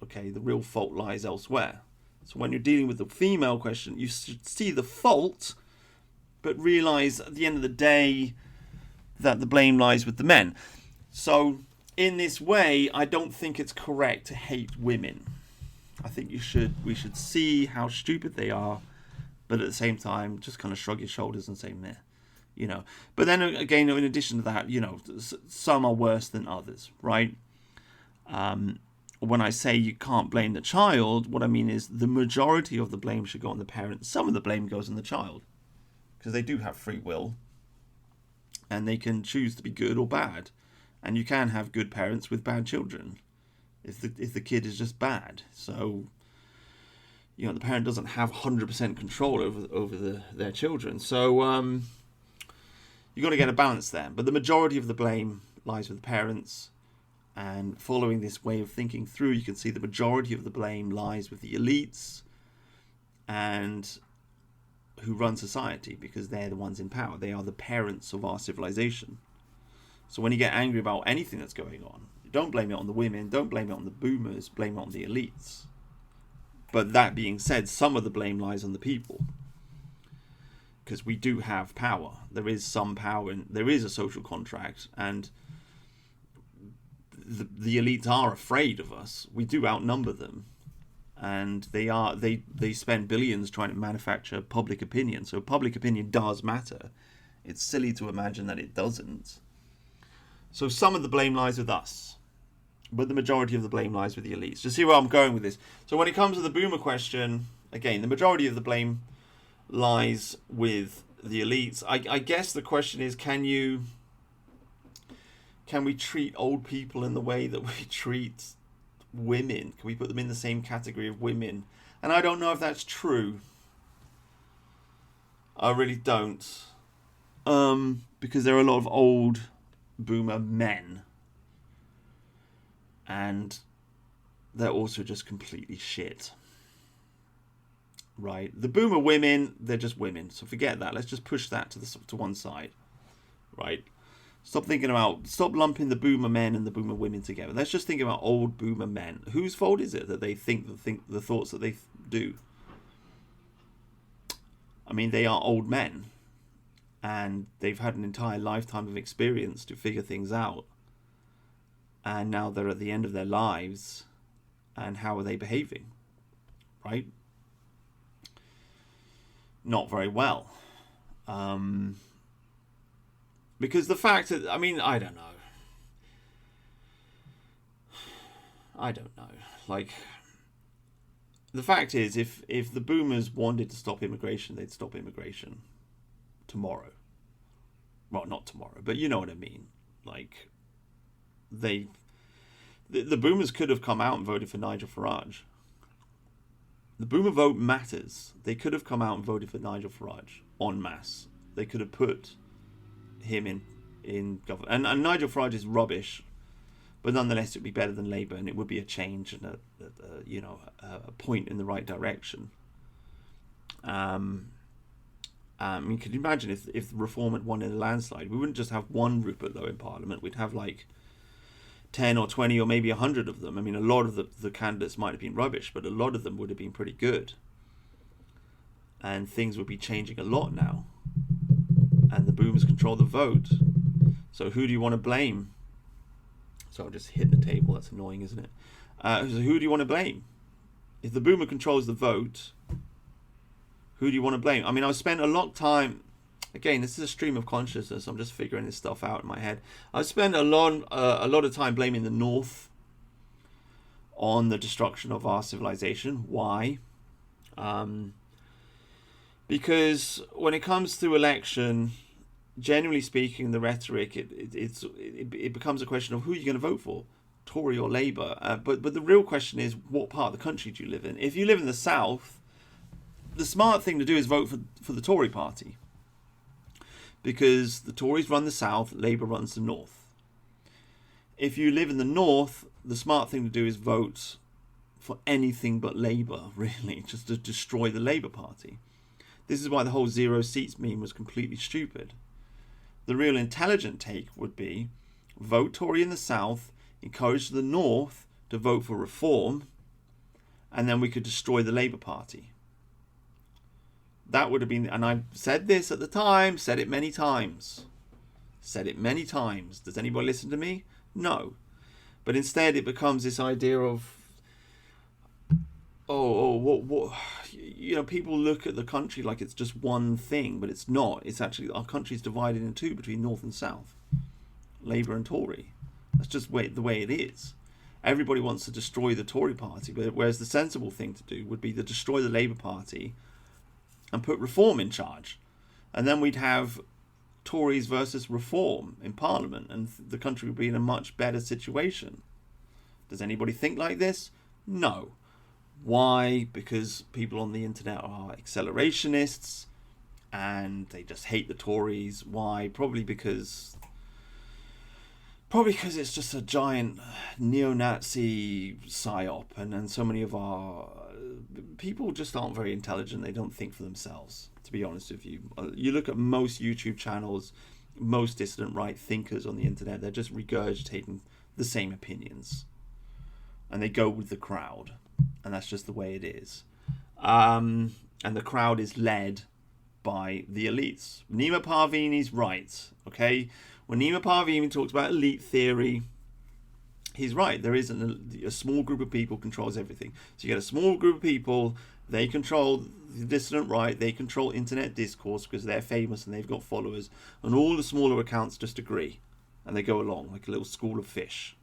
Okay, the real fault lies elsewhere. So when you're dealing with the female question, you should see the fault, but realize at the end of the day that the blame lies with the men. So in this way, I don't think it's correct to hate women. I think we should see how stupid they are, but at the same time, just kind of shrug your shoulders and say, meh, But then again, in addition to that, some are worse than others, right? When I say you can't blame the child, what I mean is the majority of the blame should go on the parents. Some of the blame goes on the child, because they do have free will, and they can choose to be good or bad, and you can have good parents with bad children. If the kid is just bad, so the parent doesn't have 100% control over their children. So you got to get a balance there. But the majority of the blame lies with the parents, and following this way of thinking through, you can see the majority of the blame lies with the elites and who run society, because they're the ones in power. They are the parents of our civilization. So when you get angry about anything that's going on, don't blame it on the women, don't blame it on the boomers, blame it on the elites. But that being said, some of the blame lies on the people, because we do have power. There is some power, and there is a social contract, and the elites are afraid of us. We do outnumber them, and they spend billions trying to manufacture public opinion. So public opinion does matter. It's silly to imagine that it doesn't. So some of the blame lies with us, but the majority of the blame lies with the elites. Just see where I'm going with this. So when it comes to the boomer question, again, the majority of the blame lies with the elites. I guess the question is, can we treat old people in the way that we treat women? Can we put them in the same category of women? And I don't know if that's true. I really don't. Because there are a lot of old boomer men. And they're also just completely shit. Right? The boomer women, they're just women. So forget that. Let's just push that to one side. Right? Stop lumping the boomer men and the boomer women together. Let's just think about old boomer men. Whose fault is it that they think the thoughts that they do? I mean, they are old men. And they've had an entire lifetime of experience to figure things out. And now they're at the end of their lives. And how are they behaving? Right? Not very well. Because the fact that, I mean, I don't know. Like, the fact is, if the boomers wanted to stop immigration, they'd stop immigration tomorrow. Well, not tomorrow, but you know what I mean. Like, the boomers could have come out and voted for Nigel Farage. The boomer vote matters. They could have come out and voted for Nigel Farage en masse. They could have put him in government. And Nigel Farage is rubbish, but nonetheless it would be better than Labour, and it would be a change and a point in the right direction. I mean, could you imagine if Reform had won in a landslide? We wouldn't just have one Rupert Lowe in Parliament. We'd have like 10 or 20 or maybe 100 of them. I mean, a lot of the candidates might have been rubbish, but a lot of them would have been pretty good. And things would be changing a lot now. And the boomers control the vote. So who do you want to blame? So I'll just hit the table. That's annoying, isn't it? So who do you want to blame? If the boomer controls the vote, who do you want to blame? I mean, I've spent a lot of time... Again, this is a stream of consciousness. I'm just figuring this stuff out in my head. I've spent a lot of time blaming the North on the destruction of our civilization. Why? Because when it comes to election, generally speaking, the rhetoric it becomes a question of who you're going to vote for, Tory or Labour. But the real question is, what part of the country do you live in? If you live in the South, the smart thing to do is vote for the Tory party. Because the Tories run the South, Labour runs the North. If you live in the North, the smart thing to do is vote for anything but Labour, really, just to destroy the Labour Party. This is why the whole zero seats meme was completely stupid. The real intelligent take would be vote Tory in the South, encourage the North to vote for Reform, and then we could destroy the Labour Party. That would have been, and I said this at the time, said it many times. Does anybody listen to me? No. But instead it becomes this idea of, what, people look at the country like it's just one thing, but it's not. It's actually, our country's divided in two between North and South. Labour and Tory. That's just the way it is. Everybody wants to destroy the Tory party, whereas the sensible thing to do would be to destroy the Labour Party and put Reform in charge. And then we'd have Tories versus Reform in Parliament, and the country would be in a much better situation. Does anybody think like this? No. Why? Because people on the internet are accelerationists, and they just hate the Tories. Why? Probably because it's just a giant neo-Nazi psyop, and so many of our people just aren't very intelligent. They don't think for themselves, to be honest with you. You look at most YouTube channels, most dissident right thinkers on the internet, they're just regurgitating the same opinions. And they go with the crowd. And that's just the way it is. And the crowd is led by the elites. Nima Parvini's right, okay? When Nima Parvini talks about elite theory, he's right. There is a small group of people controls everything. So you get a small group of people, they control the dissident right, they control internet discourse because they're famous and they've got followers, and all the smaller accounts just agree and they go along like a little school of fish.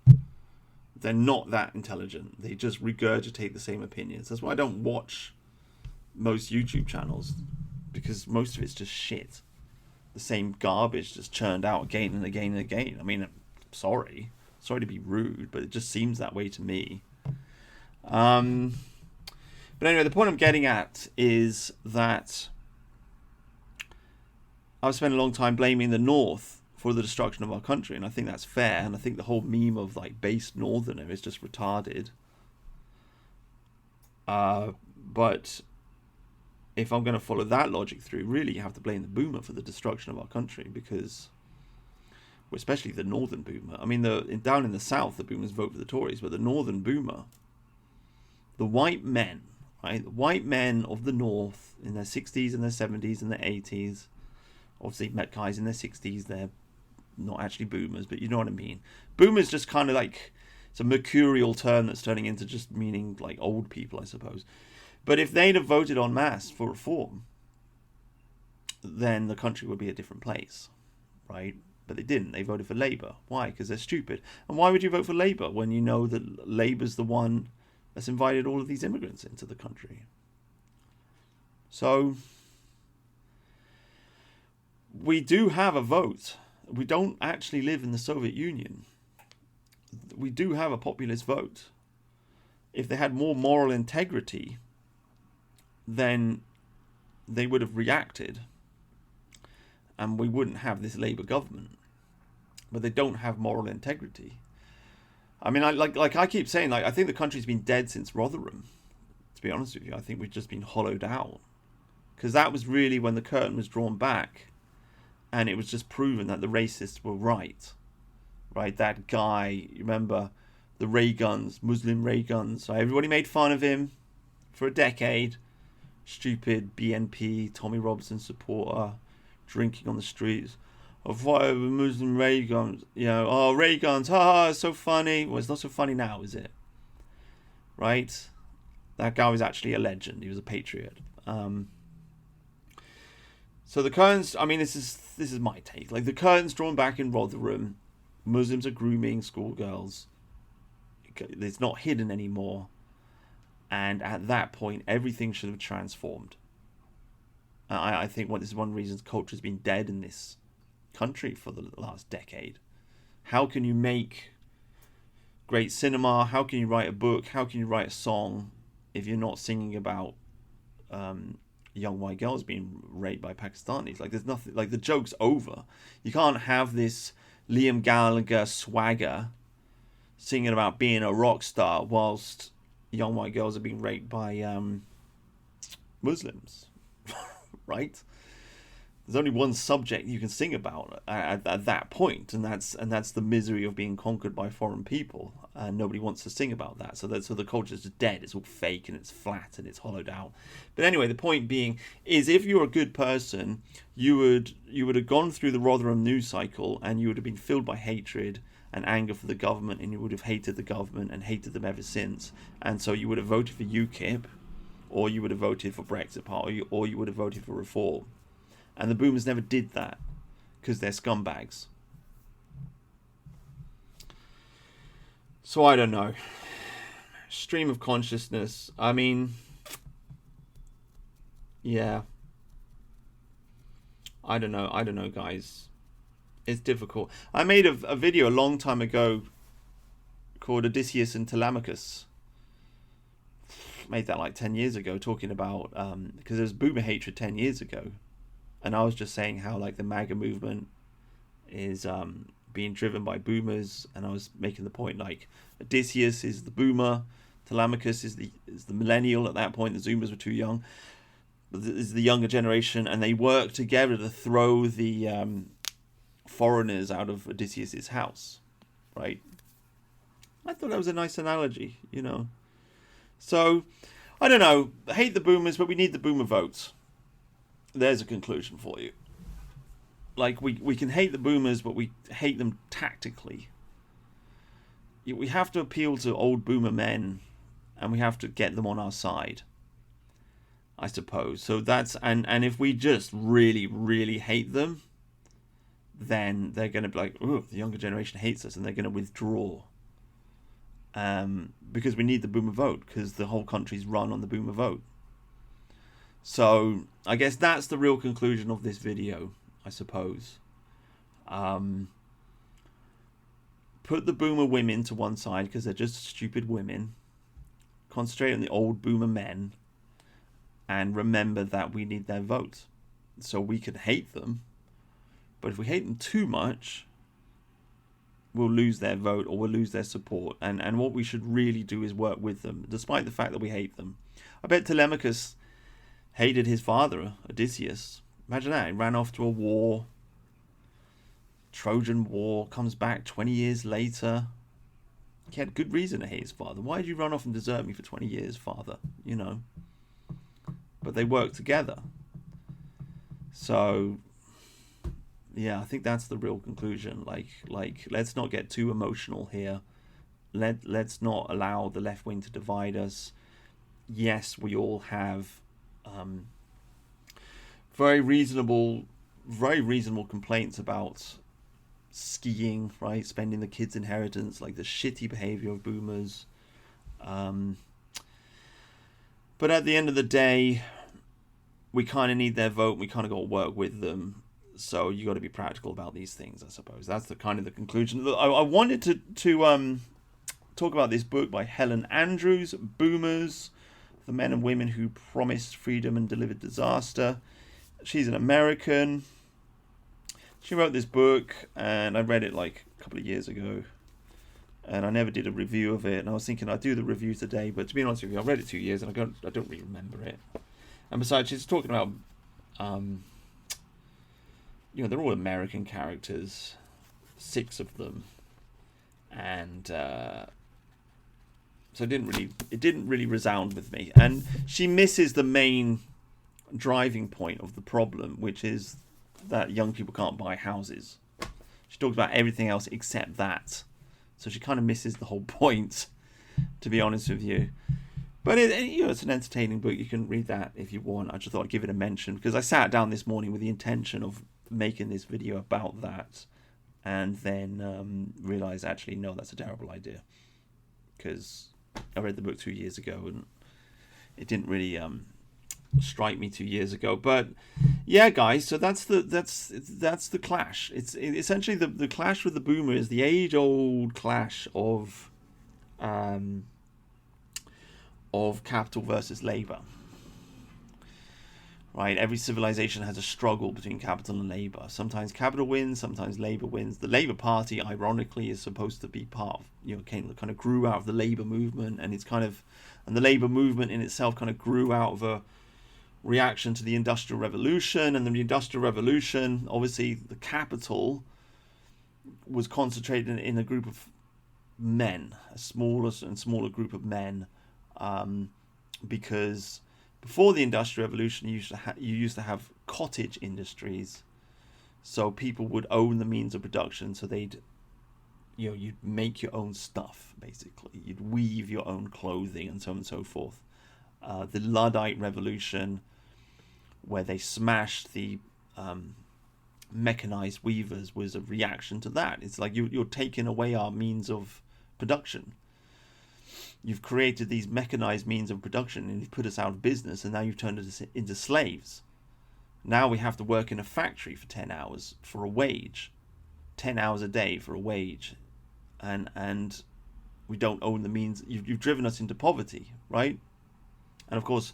They're not that intelligent. They just regurgitate the same opinions. That's why I don't watch most YouTube channels, because most of it's just shit. The same garbage just churned out again and again and again. I mean, sorry to be rude, but it just seems that way to me. But anyway, the point I'm getting at is that I've spent a long time blaming the North for the destruction of our country, and I think that's fair. And I think the whole meme of like based Northerner is just retarded. But if I'm going to follow that logic through, really you have to blame the boomer for the destruction of our country, because, well, especially the northern boomer. I mean, down in the south, the boomers vote for the Tories, but the northern boomer, the white men, right? The white men of the north in their 60s and their 70s and their 80s, obviously met guys in their 60s, they're not actually boomers, but you know what I mean. Boomers just kind of like, it's a mercurial term that's turning into just meaning like old people, I suppose. But if they'd have voted en masse for reform, then the country would be a different place, right? But they didn't. They voted for Labour. Why? Because they're stupid. And why would you vote for Labour when you know that Labour's the one that's invited all of these immigrants into the country? So we do have a vote. We don't actually live in the Soviet Union. We do have a populist vote. If they had more moral integrity, then they would have reacted and we wouldn't have this Labour government. But they don't have moral integrity. I mean, like I keep saying, like, I think the country's been dead since Rotherham, to be honest with you. I think we've just been hollowed out, because that was really when the curtain was drawn back and it was just proven that the racists were right. That guy, you remember the ray guns, Muslim ray guns, so everybody made fun of him for a decade. Stupid BNP, Tommy Robinson supporter, drinking on the streets. Of whatever Muslim ray guns, oh, ray guns, it's so funny. Well, it's not so funny now, is it? Right? That guy was actually a legend. He was a patriot. So the curtains, I mean, this is my take. Like, the curtains drawn back in Rotherham, Muslims are grooming schoolgirls. It's not hidden anymore. And at that point, everything should have transformed. I think this is one reason culture has been dead in this country for the last decade. How can you make great cinema? How can you write a book? How can you write a song if you're not singing about young white girls being raped by Pakistanis? Like, there's nothing. Like, the joke's over. You can't have this Liam Gallagher swagger singing about being a rock star whilst young white girls are being raped by Muslims, right? There's only one subject you can sing about at that point, and that's the misery of being conquered by foreign people, and nobody wants to sing about that. So the culture's just dead. It's all fake and it's flat and it's hollowed out. But anyway, the point being is, if you're a good person, you would have gone through the Rotherham news cycle and you would have been filled by hatred and anger for the government, and you would have hated the government and hated them ever since. And so you would have voted for UKIP, or you would have voted for Brexit Party, or you would have voted for Reform. And the boomers never did that because they're scumbags. So I don't know. Stream of consciousness. I mean, yeah. I don't know, guys. It's difficult. I made a video a long time ago called Odysseus and Telemachus. Made that like 10 years ago, talking about because there was boomer hatred 10 years ago, and I was just saying how like the MAGA movement is being driven by boomers, and I was making the point like Odysseus is the boomer, Telemachus is the millennial. At that point, the Zoomers were too young. Is the younger generation, and they work together to throw the foreigners out of Odysseus's house, right? I thought that was a nice analogy, So, I don't know. I hate the boomers, but we need the boomer votes. There's a conclusion for you. Like, we can hate the boomers, but we hate them tactically. We have to appeal to old boomer men, and we have to get them on our side, I suppose. So that's, and if we just really, really hate them, then they're going to be like, oh, the younger generation hates us, and they're going to withdraw. Because we need the boomer vote, because the whole country's run on the boomer vote. So I guess that's the real conclusion of this video, I suppose. Put the boomer women to one side, because they're just stupid women. Concentrate on the old boomer men, and remember that we need their vote. So we can hate them, But if we hate them too much, we'll lose their vote or we'll lose their support. And what we should really do is work with them, despite the fact that we hate them. I bet Telemachus hated his father, Odysseus. Imagine that. He ran off to a war, Trojan War, comes back 20 years later. He had good reason to hate his father. Why did you run off and desert me for 20 years, father? You know. But they worked together. So, yeah, I think that's the real conclusion. Like, let's not get too emotional here. Let's not allow the left wing to divide us. Yes, we all have very reasonable complaints about skiing, right? Spending the kids' inheritance, like the shitty behavior of boomers. But at the end of the day, we kind of need their vote. We kind of got to work with them. So you got to be practical about these things, I suppose. That's the kind of the conclusion. I wanted to talk about this book by Helen Andrews, Boomers, the Men and Women Who Promised Freedom and Delivered Disaster. She's an American. She wrote this book, and I read it like a couple of years ago, and I never did a review of it. And I was thinking I'd do the review today, but to be honest with you, I read it 2 years, and I don't really remember it. And besides, she's talking about, they're all American characters, 6 of them, and so it didn't really resound with me. And she misses the main driving point of the problem, which is that young people can't buy houses. She talks about everything else except that, so she kind of misses the whole point, to be honest with you. But it's an entertaining book. You can read that if you want. I just thought I'd give it a mention because I sat down this morning with the intention of making this video about that, and then realized actually no, that's a terrible idea, because I read the book 2 years ago and it didn't really strike me 2 years ago. But yeah, guys, so that's the clash. It's essentially the clash with the boomer is the age-old clash of capital versus labor. Right, every civilization has a struggle between capital and labor. Sometimes capital wins, sometimes labor wins. The Labor Party, ironically, is supposed to be part of, kind of grew out of the labor movement, and the labor movement in itself kind of grew out of a reaction to the Industrial Revolution. And the Industrial Revolution, obviously, the capital was concentrated in a group of men, a smaller and smaller group of men, because before the Industrial Revolution, you used to have cottage industries, so people would own the means of production. So you'd make your own stuff, basically. You'd weave your own clothing and so on and so forth. The Luddite Revolution, where they smashed the mechanized weavers, was a reaction to that. It's like you're taking away our means of production. You've created these mechanized means of production and you've put us out of business, and now you've turned us into slaves. Now we have to work in a factory for 10 hours for a wage. 10 hours a day for a wage. And we don't own the means. You've driven us into poverty, right? And of course,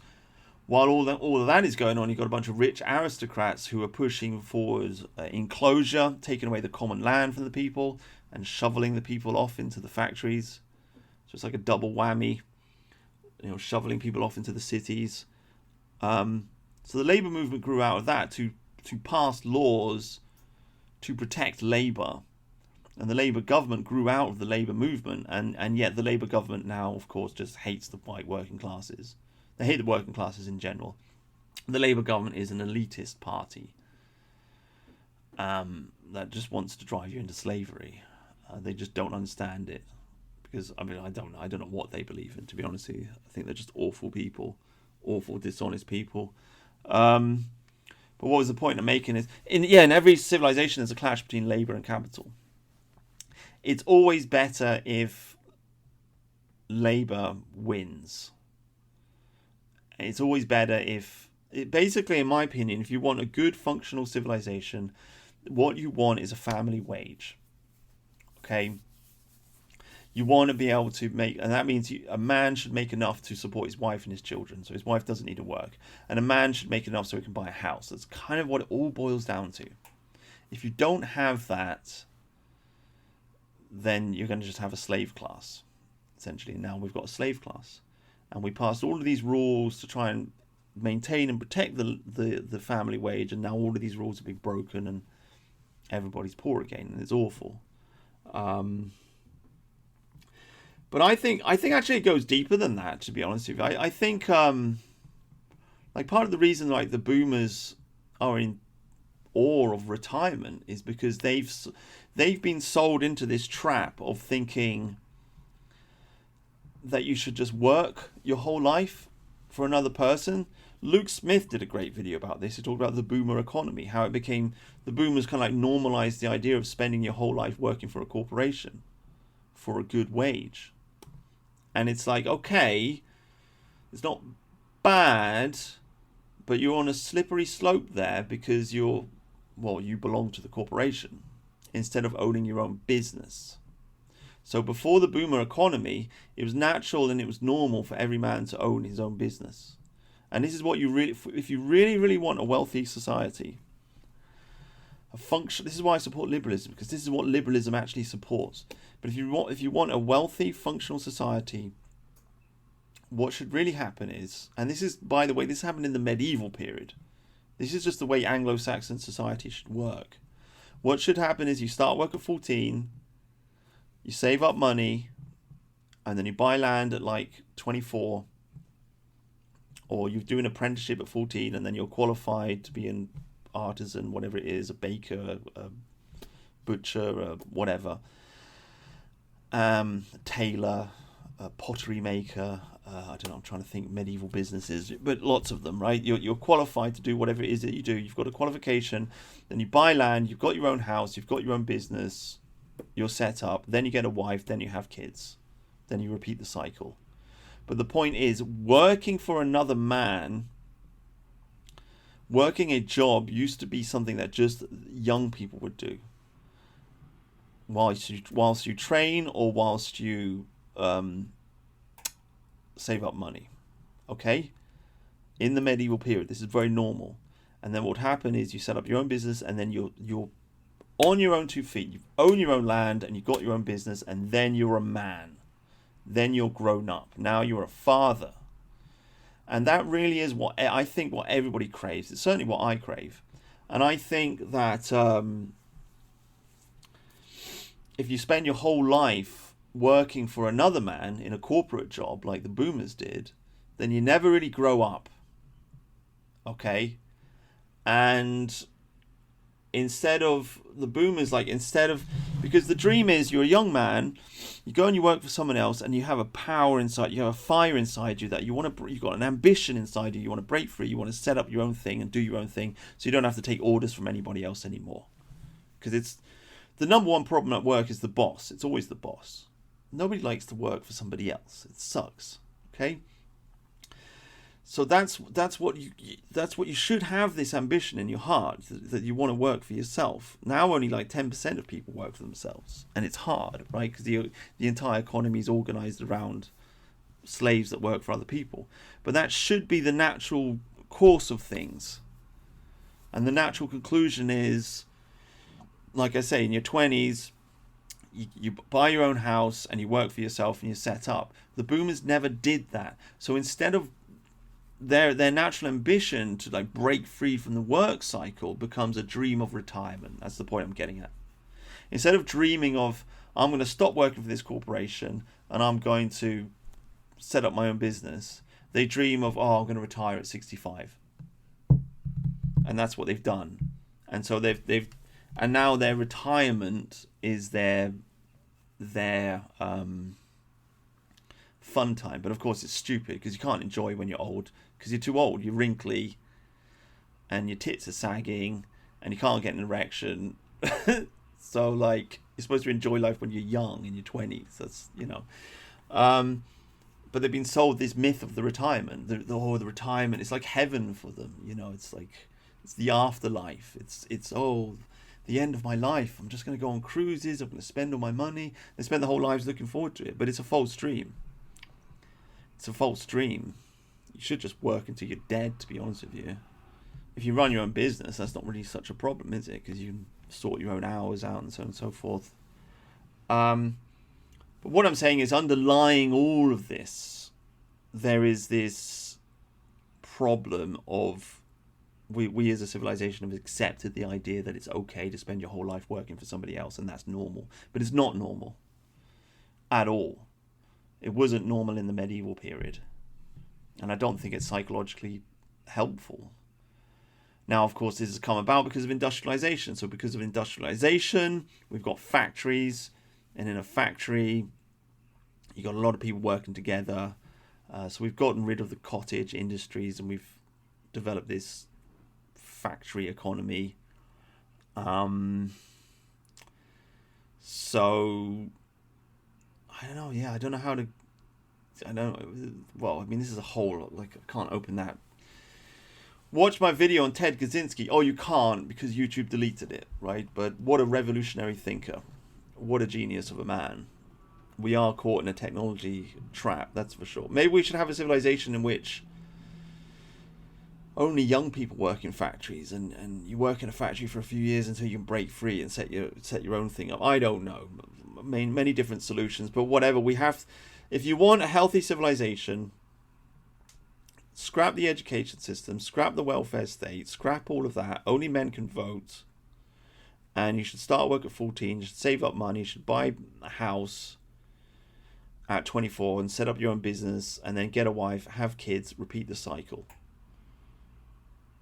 while all of that is going on, you've got a bunch of rich aristocrats who are pushing forward enclosure, taking away the common land from the people and shoveling the people off into the factories. So it's like a double whammy, shoveling people off into the cities. So the labor movement grew out of that to pass laws to protect labor. And the Labour government grew out of the Labour movement. And yet the Labour government now, of course, just hates the white working classes. They hate the working classes in general. The Labour government is an elitist party that just wants to drive you into slavery. They just don't understand it. Because, I don't know what they believe in, to be honest with you. I think they're just awful people. Awful, dishonest people. But what was the point of making it? In every civilization there's a clash between labour and capital. It's always better if labour wins. It's always better basically, in my opinion, if you want a good functional civilization, what you want is a family wage. Okay? You want to be able to make, and that means a man should make enough to support his wife and his children, so his wife doesn't need to work. And a man should make enough so he can buy a house. That's kind of what it all boils down to. If you don't have that, then you're going to just have a slave class, essentially. Now we've got a slave class, and we passed all of these rules to try and maintain and protect the family wage, and now all of these rules have been broken, and everybody's poor again, and it's awful. But I think actually it goes deeper than that, to be honest with you. I think like part of the reason like the boomers are in awe of retirement is because they've been sold into this trap of thinking that you should just work your whole life for another person. Luke Smith did a great video about this. He talked about the boomer economy, how it became, the boomers kind of like normalized the idea of spending your whole life working for a corporation for a good wage. And it's like, okay, it's not bad, but you're on a slippery slope there because you belong to the corporation instead of owning your own business. So before the boomer economy, it was natural and it was normal for every man to own his own business. And this is what you really, if you really, really want a wealthy society, this is why I support liberalism, because this is what liberalism actually supports. But if you want a wealthy, functional society, what should really happen is, and this is, by the way, this happened in the medieval period. This is just the way Anglo-Saxon society should work. What should happen is you start work at 14, you save up money, and then you buy land at like 24, or you do an apprenticeship at 14, and then you're qualified to be an artisan, whatever it is, a baker, a butcher, whatever, tailor, a pottery maker, I don't know, I'm trying to think medieval businesses, but lots of them, right? You're qualified to do whatever it is that you do. You've got a qualification, then you buy land, you've got your own house, you've got your own business, you're set up, then you get a wife, then you have kids, then you repeat the cycle. But the point is, working for another man, working a job used to be something that just young people would do. Whilst you train or whilst you save up money. Okay? In the medieval period, this is very normal. And then what would happen is you set up your own business, and then you're on your own 2 feet. You own your own land and you've got your own business, and then you're a man. Then you're grown up. Now you're a father. And that really is what I think what everybody craves. It's certainly what I crave. And I think that if you spend your whole life working for another man in a corporate job like the boomers did, then you never really grow up. Okay? And instead of the boomers, because the dream is you're a young man, you go and you work for someone else, and you have a power inside, you have a fire inside you that you've got an ambition inside you want to break free, you want to set up your own thing and do your own thing, so you don't have to take orders from anybody else anymore. Because it's the number one problem at work is the boss. It's always the boss. Nobody likes to work for somebody else. It sucks. Okay? So that's what you should have, this ambition in your heart that you want to work for yourself. Now only like 10% of people work for themselves, and it's hard, right? Because the entire economy is organized around slaves that work for other people. But that should be the natural course of things. And the natural conclusion is, like I say, in your 20s, you buy your own house and you work for yourself and you're set up. The boomers never did that. So instead of their natural ambition to like break free from the work cycle becomes a dream of retirement. That's the point I'm getting at. Instead of dreaming of, I'm going to stop working for this corporation and I'm going to set up my own business, they dream of, I'm going to retire at 65. And that's what they've done. And so and now their retirement is their fun time. But of course it's stupid, because you can't enjoy when you're old, because you're too old, you're wrinkly and your tits are sagging and you can't get an erection. So like, you're supposed to enjoy life when you're young, in your 20s. That's, but they've been sold this myth of the retirement. The retirement is like heaven for them. It's like, it's the afterlife. It's the end of my life. I'm just going to go on cruises. I'm going to spend all my money. They spend their whole lives looking forward to it. But it's a false dream. It's a false dream. You should just work until you're dead, to be honest with you. If you run your own business, that's not really such a problem, is it? Because you sort your own hours out and so on and so forth. But what I'm saying is, underlying all of this, there is this problem of we as a civilization have accepted the idea that it's okay to spend your whole life working for somebody else, and that's normal. But it's not normal at all. It wasn't normal in the medieval period, and I don't think it's psychologically helpful. Now, of course, this has come about because of industrialization. So because of industrialization, we've got factories, and in a factory, you've got a lot of people working together. So we've gotten rid of the cottage industries, and we've developed this factory economy. So I don't know. Yeah, I don't know how to. I don't. Well, I mean, this is a whole. Like, I can't open that. Watch my video on Ted Kaczynski. Oh, you can't because YouTube deleted it, right? But what a revolutionary thinker. What a genius of a man. We are caught in a technology trap, that's for sure. Maybe we should have a civilization in which only young people work in factories, and you work in a factory for a few years until you can break free and set your own thing up. I don't know. I mean, many different solutions, but whatever. We have. If you want a healthy civilization, scrap the education system, scrap the welfare state, scrap all of that. Only men can vote. And you should start work at 14. You should save up money. You should buy a house at 24 and set up your own business, and then get a wife, have kids, repeat the cycle.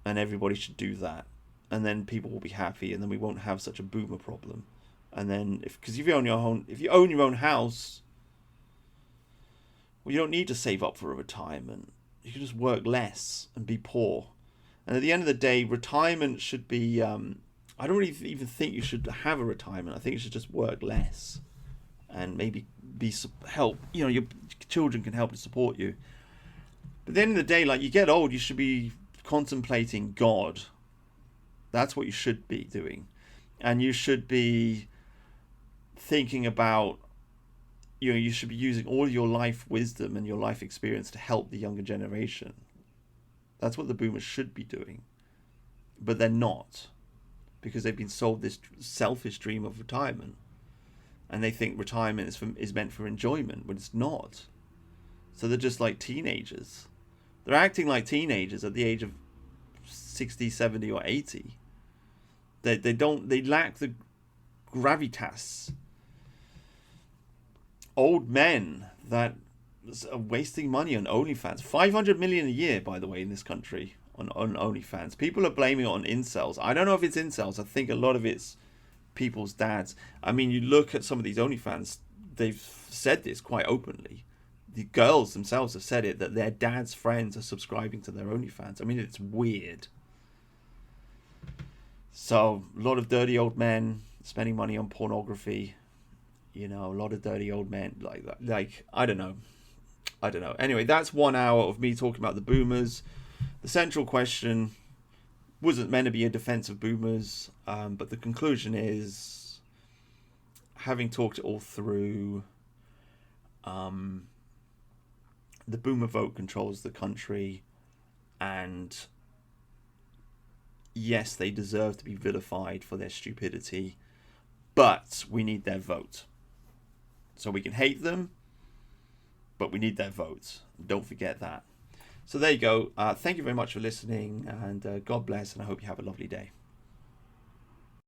And everybody should do that. And then people will be happy, and then we won't have such a boomer problem. And then, if you own your own house, well, you don't need to save up for a retirement. You can just work less and be poor. And at the end of the day, retirement should be. I don't really even think you should have a retirement. I think you should just work less, and maybe help. Your children can help to support you. But at the end of the day, like, you get old, you should be contemplating God. That's what you should be doing, and you should be thinking about. You should be using all your life wisdom and your life experience to help the younger generation. That's what the boomers should be doing, but they're not, because they've been sold this selfish dream of retirement, and they think retirement is meant for enjoyment, but it's not. So they're just like teenagers. They're acting like teenagers at the age of 60, 70, or 80. They lack the gravitas. Old men that are wasting money on OnlyFans. 500 million a year, by the way, in this country on OnlyFans. People are blaming it on incels. I don't know if it's incels. I think a lot of it's people's dads. I mean, you look at some of these OnlyFans, they've said this quite openly. The girls themselves have said it, that their dad's friends are subscribing to their OnlyFans. I mean, it's weird. So, a lot of dirty old men spending money on pornography. A lot of dirty old men like that. Like, I don't know. Anyway, that's 1 hour of me talking about the boomers. The central question wasn't meant to be a defense of boomers, but the conclusion is, having talked it all through, the boomer vote controls the country, and yes, they deserve to be vilified for their stupidity, but we need their vote. So we can hate them, but we need their votes. Don't forget that. So there you go. Thank you very much for listening, and God bless, and I hope you have a lovely day.